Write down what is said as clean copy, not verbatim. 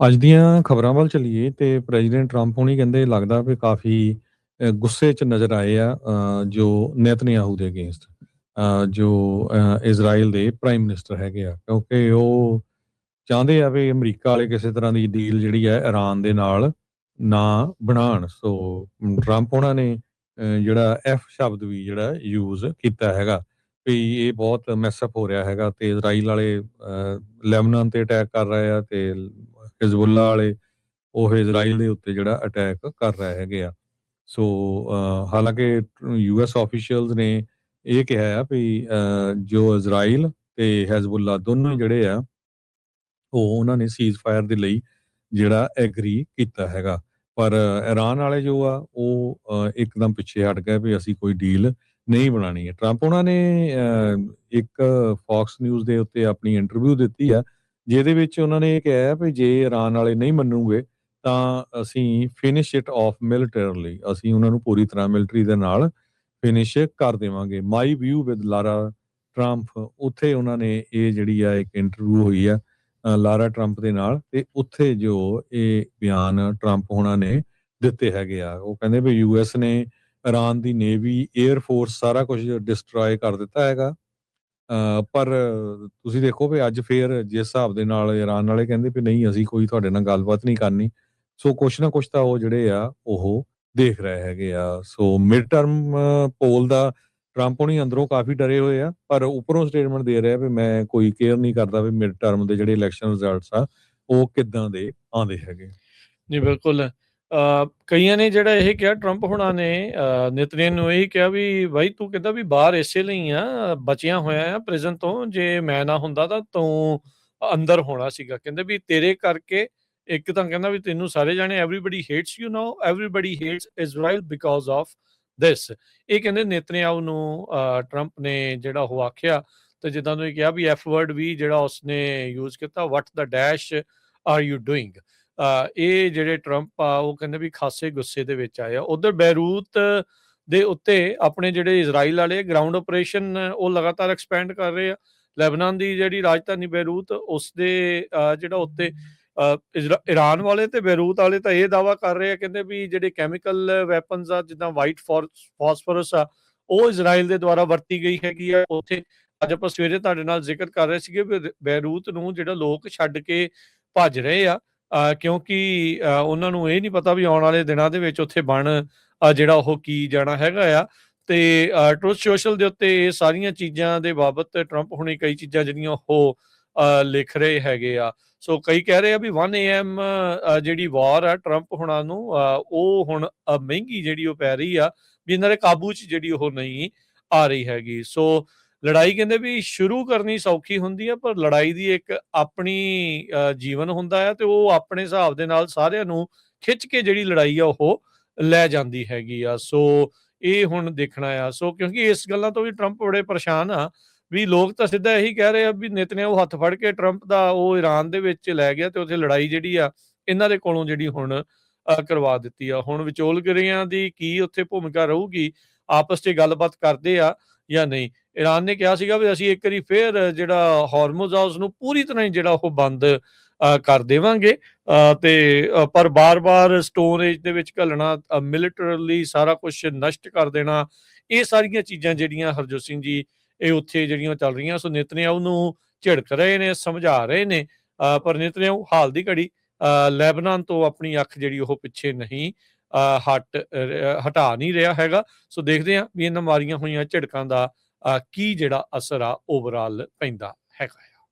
ਅੱਜ ਦੀਆਂ ਖਬਰਾਂ ਵੱਲ ਚੱਲੀਏ ਤੇ ਪ੍ਰੈਜ਼ੀਡੈਂਟ ਟਰੰਪ ਹੋਣੀ ਕਹਿੰਦੇ ਲੱਗਦਾ ਵੀ ਕਾਫੀ ਗੁੱਸੇ 'ਚ ਨਜ਼ਰ ਆਏ ਆ ਜੋ ਨੇਤਨਯਾਹੂ ਦੇ ਅਗੇਂਸਟ ਜੋ ਇਜ਼ਰਾਈਲ ਦੇ ਪ੍ਰਾਈਮ ਮਿਨਿਸਟਰ ਹੈਗੇ ਆ ਕਿਉਂਕਿ ਉਹ ਚਾਹੁੰਦੇ ਆ ਵੀ ਅਮਰੀਕਾ ਵਾਲੇ ਕਿਸੇ ਤਰ੍ਹਾਂ ਦੀ ਡੀਲ ਜਿਹੜੀ ਹੈ ਇਰਾਨ ਦੇ ਨਾਲ ਨਾ ਬਣਾਉਣ। ਸੋ ਟਰੰਪ ਉਹਨਾਂ ਨੇ ਜਿਹੜਾ ਐਫ ਸ਼ਬਦ ਵੀ ਜਿਹੜਾ ਯੂਜ਼ ਕੀਤਾ ਹੈਗਾ ਵੀ ਇਹ ਬਹੁਤ ਮੈਸਅਪ ਹੋ ਰਿਹਾ ਹੈਗਾ ਤੇ ਇਜ਼ਰਾਈਲ ਵਾਲੇ ਲੈਬਨਾਨ ਤੇ ਅਟੈਕ ਕਰ ਰਹੇ ਆ ਤੇ ਹਿਜ਼ਬੁੱਲਾ ਵਾਲੇ ਉਹ ਇਜ਼ਰਾਈਲ ਦੇ ਉੱਤੇ ਜਿਹੜਾ ਅਟੈਕ ਕਰ ਰਹੇ ਹੈਗੇ ਆ। ਸੋ ਹਾਲਾਂਕਿ ਯੂਐਸ ਆਫੀਸ਼ੀਅਲਸ ਨੇ ਇਹ ਕਿਹਾ ਆ ਵੀ ਜੋ ਇਜ਼ਰਾਈਲ ਤੇ ਹਿਜ਼ਬੁੱਲਾ ਦੋਨੋਂ ਜਿਹੜੇ ਆ ਉਹ ਉਹਨਾਂ ਨੇ ਸੀਜ਼ ਫਾਇਰ ਦੇ ਲਈ ਜਿਹੜਾ ਐਗਰੀ ਕੀਤਾ ਹੈਗਾ। ਪਰ ਇਰਾਨ ਵਾਲੇ ਜੋ ਆ ਉਹ ਇੱਕਦਮ ਪਿੱਛੇ ਹਟ ਗਏ ਵੀ ਅਸੀਂ ਕੋਈ ਡੀਲ ਨਹੀਂ ਬਣਾਉਣੀ ਹੈ। ਟਰੰਪ ਉਹਨਾਂ ਨੇ ਇੱਕ ਫੌਕਸ ਨਿਊਜ਼ ਦੇ ਉੱਤੇ ਆਪਣੀ ਇੰਟਰਵਿਊ ਦਿੱਤੀ ਆ ਜਿਹਦੇ ਵਿੱਚ ਉਹਨਾਂ ਨੇ ਇਹ ਕਿਹਾ ਵੀ ਜੇ ਇਰਾਨ ਵਾਲੇ ਨਹੀਂ ਮੰਨੂਗੇ ਤਾਂ ਅਸੀਂ ਫਿਨਿਸ਼ ਇਟ ਆਫ ਮਿਲੀਟਰਲੀ, ਅਸੀਂ ਉਹਨਾਂ ਨੂੰ ਪੂਰੀ ਤਰ੍ਹਾਂ ਮਿਲਟਰੀ ਦੇ ਨਾਲ ਫਿਨਿਸ਼ ਕਰ ਦੇਵਾਂਗੇ। ਮਾਈ ਵਿਊ ਵਿਦ ਲਾਰਾ ਟਰੰਪ, ਉੱਥੇ ਉਹਨਾਂ ਨੇ ਇਹ ਜਿਹੜੀ ਆ ਇੱਕ ਇੰਟਰਵਿਊ ਹੋਈ ਆ ਲਾਰਾ ਟਰੰਪ ਦੇ ਨਾਲ ਤੇ ਉੱਥੇ ਜੋ ਇਹ ਬਿਆਨ ਟਰੰਪ ਹੋਣਾ ਨੇ ਦਿੱਤੇ ਹੈਗੇ ਆ। ਉਹ ਕਹਿੰਦੇ ਵੀ ਯੂਐਸ ਨੇ ਇਰਾਨ ਦੀ ਨੇਵੀ, 에ਅਰ ਫੋਰਸ ਸਾਰਾ ਕੁਝ ਡਿਸਟਰੋਏ ਕਰ ਦਿੱਤਾ ਹੈਗਾ। ਪਰ ਤੁਸੀਂ ਦੇਖੋ ਵੀ ਅੱਜ ਫੇਰ ਜਿਸ ਹਿਸਾਬ ਦੇ ਨਾਲ ਇਰਾਨ ਵਾਲੇ ਕਹਿੰਦੇ ਵੀ ਨਹੀਂ ਅਸੀਂ ਕੋਈ ਤੁਹਾਡੇ ਨਾਲ ਗੱਲਬਾਤ ਨਹੀਂ ਕਰਨੀ। ਸੋ ਕੁਛ ਨਾ ਕੁਛ ਤਾਂ ਉਹ ਜਿਹੜੇ ਆ ਉਹ ਦੇਖ ਰਹੇ ਹੈਗੇ ਆ। ਸੋ ਮਿਡ ਟਰਮ ਪੋਲ ਦਾ ਟਰੰਪ ਹੋਣੀ ਅੰਦਰੋਂ ਕਾਫੀ ਡਰੇ ਹੋਏ ਆ ਪਰ ਉੱਪਰੋਂ ਸਟੇਟਮੈਂਟ ਦੇ ਰਿਹਾ ਵੀ ਮੈਂ ਕੋਈ ਕੇਅਰ ਨਹੀਂ ਕਰਦਾ ਵੀ ਮਿਡ ਟਰਮ ਦੇ ਜਿਹੜੇ ਇਲੈਕਸ਼ਨ ਰਿਜ਼ਲਟਸ ਆ ਉਹ ਕਿੱਦਾਂ ਦੇ ਆਉਂਦੇ ਹੈਗੇ। ਜੀ ਬਿਲਕੁਲ। ਕਈਆਂ ਨੇ ਜਿਹੜਾ ਇਹ ਕਿਹਾ ਟਰੰਪ ਹੁਣਾਂ ਨੇ ਨੇਤਨਯਾਹੂ ਨੂੰ ਇਹੀ ਕਿਹਾ ਵੀ ਬਾਈ ਤੂੰ ਕਹਿੰਦਾ ਵੀ ਬਾਹਰ ਇਸੇ ਲਈ ਆ ਬਚਿਆ ਹੋਇਆ ਆ ਪ੍ਰਿਜ਼ਨ ਤੋਂ, ਜੇ ਮੈਂ ਨਾ ਹੁੰਦਾ ਤਾਂ ਤੂੰ ਅੰਦਰ ਹੋਣਾ ਸੀਗਾ। ਕਹਿੰਦੇ ਵੀ ਤੇਰੇ ਕਰਕੇ ਇੱਕ ਤਾਂ ਕਹਿੰਦਾ ਵੀ ਤੈਨੂੰ ਸਾਰੇ ਜਾਣੇ everybody hates you now, everybody hates Israel because of this. ਇਹ ਕਹਿੰਦੇ ਨੇਤਨਯਾਹੂ ਨੂੰ ਟਰੰਪ ਨੇ ਜਿਹੜਾ ਉਹ ਆਖਿਆ ਤੇ ਜਿੱਦਾਂ ਤੁਸੀਂ ਕਿਹਾ ਵੀ ਐਫ ਵਰਡ ਵੀ ਜਿਹੜਾ ਉਸਨੇ ਯੂਜ਼ ਕੀਤਾ, ਵਟ ਦਾ ਡੈਸ਼ ਆਰ ਯੂ ਡੂਇੰਗ। ਇਹ ਜਿਹੜੇ ਟਰੰਪ ਆ ਉਹ ਕਹਿੰਦੇ ਵੀ ਖਾਸੇ ਗੁੱਸੇ ਦੇ ਵਿੱਚ ਆਏ ਆ। ਉਧਰ ਬੈਰੂਤ ਦੇ ਉੱਤੇ ਆਪਣੇ ਜਿਹੜੇ ਇਜ਼ਰਾਈਲ ਵਾਲੇ ਗਰਾਊਂਡ ਆਪਰੇਸ਼ਨ ਉਹ ਲਗਾਤਾਰ ਐਕਸਪੈਂਡ ਕਰ ਰਹੇ ਆ। ਲੈਬਨਾਨ ਦੀ ਜਿਹੜੀ ਰਾਜਧਾਨੀ ਬੈਰੂਤ ਉਸ ਦੇ ਜਿਹੜਾ ਉੱਤੇ ਇਰਾਨ ਵਾਲੇ ਤੇ ਬੈਰੂਤ ਵਾਲੇ ਤਾਂ ਇਹ ਦਾਵਾ ਕਰ ਰਹੇ ਆ, ਕਹਿੰਦੇ ਵੀ ਜਿਹੜੇ ਕੈਮੀਕਲ ਵੈਪਨਸ ਆ ਜਿੱਦਾਂ ਵਾਈਟ ਫਾਸਫੋਰਸ ਆ ਉਹ ਇਜ਼ਰਾਈਲ ਦੇ ਦੁਆਰਾ ਵਰਤੀ ਗਈ ਹੈਗੀ ਆ ਉੱਥੇ। ਅੱਜ ਆਪਾਂ ਸਵੇਰੇ ਤੁਹਾਡੇ ਨਾਲ ਜ਼ਿਕਰ ਕਰ ਰਹੇ ਸੀਗੇ ਵੀ ਬੈਰੂਤ ਨੂੰ ਜਿਹੜਾ ਲੋਕ ਛੱਡ ਕੇ ਭੱਜ ਰਹੇ ਆ ਕਿਉਂਕਿ ਉਹਨਾਂ ਨੂੰ ਇਹ ਨਹੀਂ ਪਤਾ ਵੀ ਆਉਣ ਵਾਲੇ ਦਿਨਾਂ ਦੇ ਵਿੱਚ ਉੱਥੇ ਬਣ ਜਿਹੜਾ ਉਹ ਕੀ ਜਾਣਾ ਹੈਗਾ ਆ। ਤੇ ਟਰੂਥ ਸੋਸ਼ਲ ਦੇ ਉੱਤੇ ਇਹ ਸਾਰੀਆਂ ਚੀਜ਼ਾਂ ਦੇ ਬਾਬਤ ਟਰੰਪ ਹੁਣੇ ਕਈ ਚੀਜ਼ਾਂ ਜਿਹੜੀਆਂ ਉਹ ਲਿਖ ਰਹੇ ਹੈਗੇ ਆ। ਸੋ ਕਈ ਕਹਿ ਰਹੇ ਆ ਵੀ 1 AM ਜਿਹੜੀ ਵਾਰ ਆ ਟਰੰਪ ਹੁਣਾਂ ਨੂੰ ਉਹ ਹੁਣ ਮਹਿੰਗੀ ਜਿਹੜੀ ਉਹ ਪੈ ਰਹੀ ਆ, ਵੀ ਇਹਨਾਂ ਦੇ ਕਾਬੂ 'ਚ ਜਿਹੜੀ ਉਹ ਨਹੀਂ ਆ ਰਹੀ ਹੈਗੀ। ਸੋ ਲੜਾਈ ਕਹਿੰਦੇ ਵੀ ਸ਼ੁਰੂ ਕਰਨੀ ਸੌਖੀ ਹੁੰਦੀ ਆ ਪਰ ਲੜਾਈ ਦੀ ਇੱਕ ਆਪਣੀ ਜੀਵਨ ਹੁੰਦਾ ਆ ਤੇ ਉਹ ਆਪਣੇ ਹਿਸਾਬ ਦੇ ਨਾਲ ਸਾਰਿਆਂ ਨੂੰ ਖਿੱਚ ਕੇ ਜਿਹੜੀ ਲੜਾਈ ਆ ਉਹ ਲੈ ਜਾਂਦੀ ਹੈਗੀ ਆ। ਸੋ ਇਹ ਹੁਣ ਦੇਖਣਾ ਆ। ਸੋ ਕਿਉਂਕਿ ਇਸ ਗੱਲਾਂ ਤੋਂ ਵੀ ਟਰੰਪ ਬੜੇ ਪਰੇਸ਼ਾਨ ਆ ਵੀ ਲੋਕ ਤਾਂ ਸਿੱਧਾ ਇਹੀ ਕਹਿ ਰਹੇ ਆ ਵੀ ਨੇਤਨਯਾਹੂ ਹੱਥ ਫੜ ਕੇ ਟਰੰਪ ਦਾ ਉਹ ਇਰਾਨ ਦੇ ਵਿੱਚ ਲੈ ਗਿਆ ਤੇ ਉੱਥੇ ਲੜਾਈ ਜਿਹੜੀ ਆ ਇਹਨਾਂ ਦੇ ਕੋਲੋਂ ਜਿਹੜੀ ਹੁਣ ਕਰਵਾ ਦਿੱਤੀ ਆ। ਹੁਣ ਵਿਚੋਲਗਰਿਆਂ ਦੀ ਕੀ ਉੱਥੇ ਭੂਮਿਕਾ ਰਹੂਗੀ, ਆਪਸ 'ਚ ਗੱਲਬਾਤ ਕਰਦੇ ਆ ਜਾਂ ਨਹੀਂ। ਇਰਾਨ ਨੇ ਕਿਹਾ ਸੀਗਾ ਵੀ ਅਸੀਂ ਇੱਕ ਵਾਰੀ ਫੇਰ ਜਿਹੜਾ ਹਾਰਮੁਜ਼ ਆ ਉਸਨੂੰ ਪੂਰੀ ਤਰ੍ਹਾਂ ਹੀ ਜਿਹੜਾ ਉਹ ਬੰਦ ਕਰ ਦੇਵਾਂਗੇ ਤੇ ਪਰ ਬਾਰ-ਬਾਰ ਸਟੋਰੇਜ ਦੇ ਵਿੱਚ ਘੱਲਣਾ, ਮਿਲੀਟਰਲੀ ਸਾਰਾ ਕੁਝ ਨਸ਼ਟ ਕਰ ਦੇਣਾ, ਇਹ ਸਾਰੀਆਂ ਚੀਜ਼ਾਂ ਜਿਹੜੀਆਂ ਹਰਜੋਤ ਸਿੰਘ ਜੀ ਇਹ ਉੱਥੇ ਜਿਹੜੀਆਂ ਚੱਲ ਰਹੀਆਂ। ਸੋ ਨੇਤਨਯਾਹੂ ਨੂੰ ਝਿੜਕ ਰਹੇ ਨੇ, ਸਮਝਾ ਰਹੇ ਨੇ ਪਰ ਨੇਤਨਯਾਹੂ ਹਾਲ ਦੀ ਘੜੀ ਲੈਬਨਾਨ ਤੋਂ ਆਪਣੀ ਅੱਖ ਜਿਹੜੀ ਉਹ ਪਿੱਛੇ ਨਹੀਂ ਹਟਾ ਨਹੀਂ ਰਿਹਾ ਹੈਗਾ। ਸੋ ਦੇਖਦੇ ਹਾਂ ਵੀ ਇਹਨਾਂ ਮਾਰੀਆਂ ਹੋਈਆਂ ਝਿੜਕਾਂ ਦਾ ਕੀ ਜਿਹੜਾ ਅਸਰ ਆ ਓਵਰਆਲ ਪੈਂਦਾ ਹੈਗਾ।